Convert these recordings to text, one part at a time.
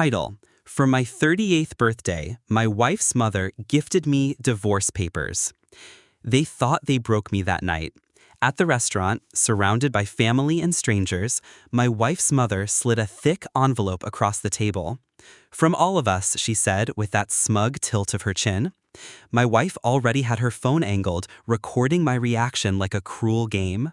Title: For my 38th birthday, my wife's mother gifted me divorce papers. They thought they broke me that night. At the restaurant, surrounded by family and strangers, my wife's mother slid a thick envelope across the table. "From all of us," she said with that smug tilt of her chin. My wife already had her phone angled, recording my reaction like a cruel game.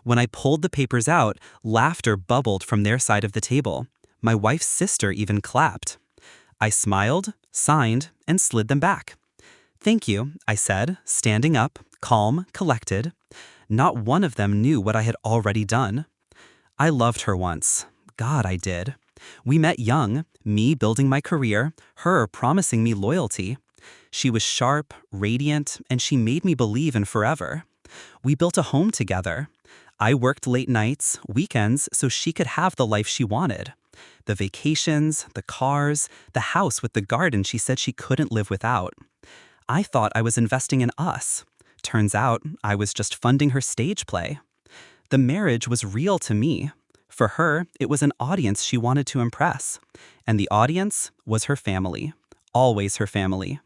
When I pulled the papers out, laughter bubbled from their side of the table. My wife's sister even clapped. I smiled, signed, and slid them back. "Thank you," I said, standing up, calm, collected. Not one of them knew what I had already done. I loved her once. God, I did. We met young, me building my career, her promising me loyalty. She was sharp, radiant, and she made me believe in forever. We built a home together. I worked late nights, weekends, so she could have the life she wanted. The vacations, the cars, the house with the garden she said she couldn't live without. I thought I was investing in us. Turns out I was just funding her stage play. The marriage was real to me. For her, it was an audience she wanted to impress. And the audience was her family. Always her family.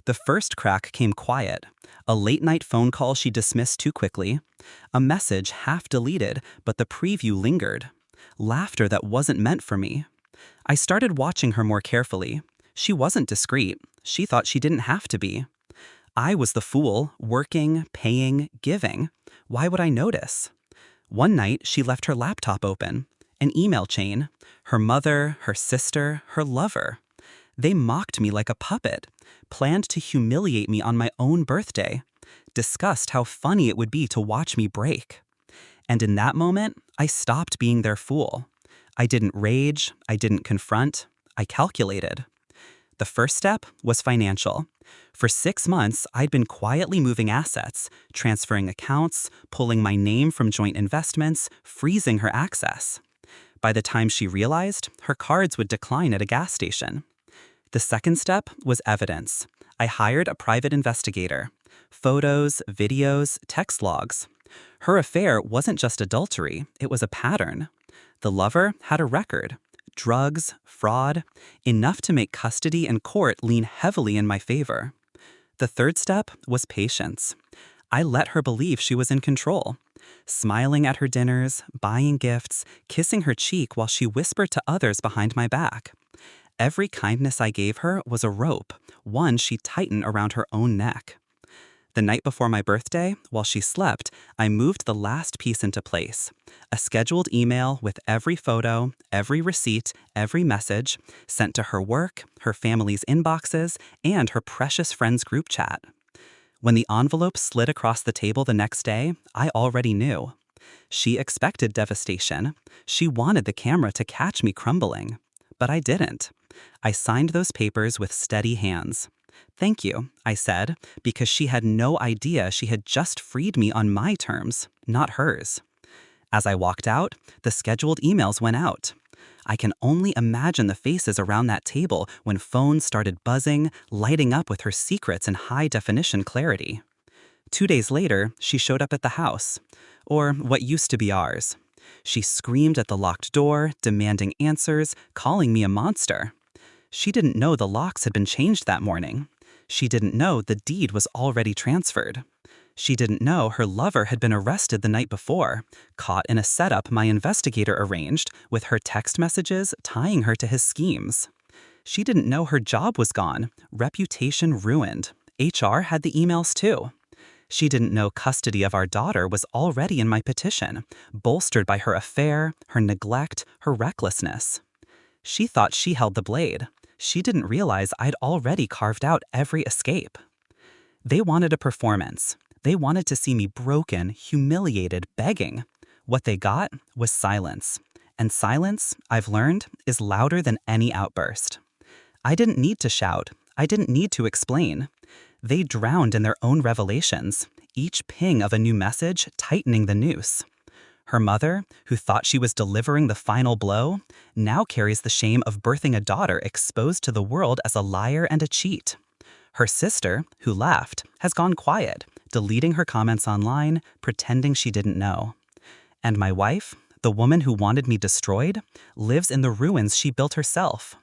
The first crack came quiet. A late-night phone call she dismissed too quickly. A message half deleted, but the preview lingered. Laughter that wasn't meant for me. I started watching her more carefully. She wasn't discreet. She thought she didn't have to be. I was the fool, working, paying, giving. Why would I notice? One night, she left her laptop open. An email chain. Her mother, her sister, her lover. They mocked me like a puppet, planned to humiliate me on my own birthday, discussed how funny it would be to watch me break. And in that moment, I stopped being their fool. I didn't rage, I didn't confront, I calculated. The first step was financial. For 6 months, I'd been quietly moving assets, transferring accounts, pulling my name from joint investments, freezing her access. By the time she realized, her cards would decline at a gas station. The second step was evidence. I hired a private investigator. Photos, videos, text logs. Her affair wasn't just adultery, it was a pattern. The lover had a record. Drugs, fraud, enough to make custody and court lean heavily in my favor. The third step was patience. I let her believe she was in control. Smiling at her dinners, buying gifts, kissing her cheek while she whispered to others behind my back. Every kindness I gave her was a rope, one she'd tighten around her own neck. The night before my birthday, while she slept, I moved the last piece into place. A scheduled email with every photo, every receipt, every message, sent to her work, her family's inboxes, and her precious friends' group chat. When the envelope slid across the table the next day, I already knew. She expected devastation. She wanted the camera to catch me crumbling. But I didn't. I signed those papers with steady hands. "Thank you," I said, because she had no idea she had just freed me on my terms, not hers. As I walked out, the scheduled emails went out. I can only imagine the faces around that table when phones started buzzing, lighting up with her secrets in high-definition clarity. 2 days later, she showed up at the house, or what used to be ours. She screamed at the locked door, demanding answers, calling me a monster. She didn't know the locks had been changed that morning. She didn't know the deed was already transferred. She didn't know her lover had been arrested the night before, caught in a setup my investigator arranged, with her text messages tying her to his schemes. She didn't know her job was gone, reputation ruined. HR had the emails too. She didn't know custody of our daughter was already in my petition, bolstered by her affair, her neglect, her recklessness. She thought she held the blade. She didn't realize I'd already carved out every escape. They wanted a performance. They wanted to see me broken, humiliated, begging. What they got was silence. And silence, I've learned, is louder than any outburst. I didn't need to shout. I didn't need to explain. They drowned in their own revelations, each ping of a new message tightening the noose. Her mother, who thought she was delivering the final blow, now carries the shame of birthing a daughter exposed to the world as a liar and a cheat. Her sister, who laughed, has gone quiet, deleting her comments online, pretending she didn't know. And my wife, The woman who wanted me destroyed lives in the ruins she built herself.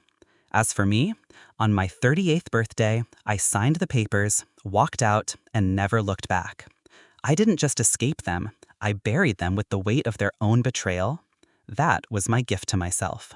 As for me, on my 38th birthday, I signed the papers, walked out, and never looked back. I didn't just escape them, I buried them with the weight of their own betrayal. That was my gift to myself.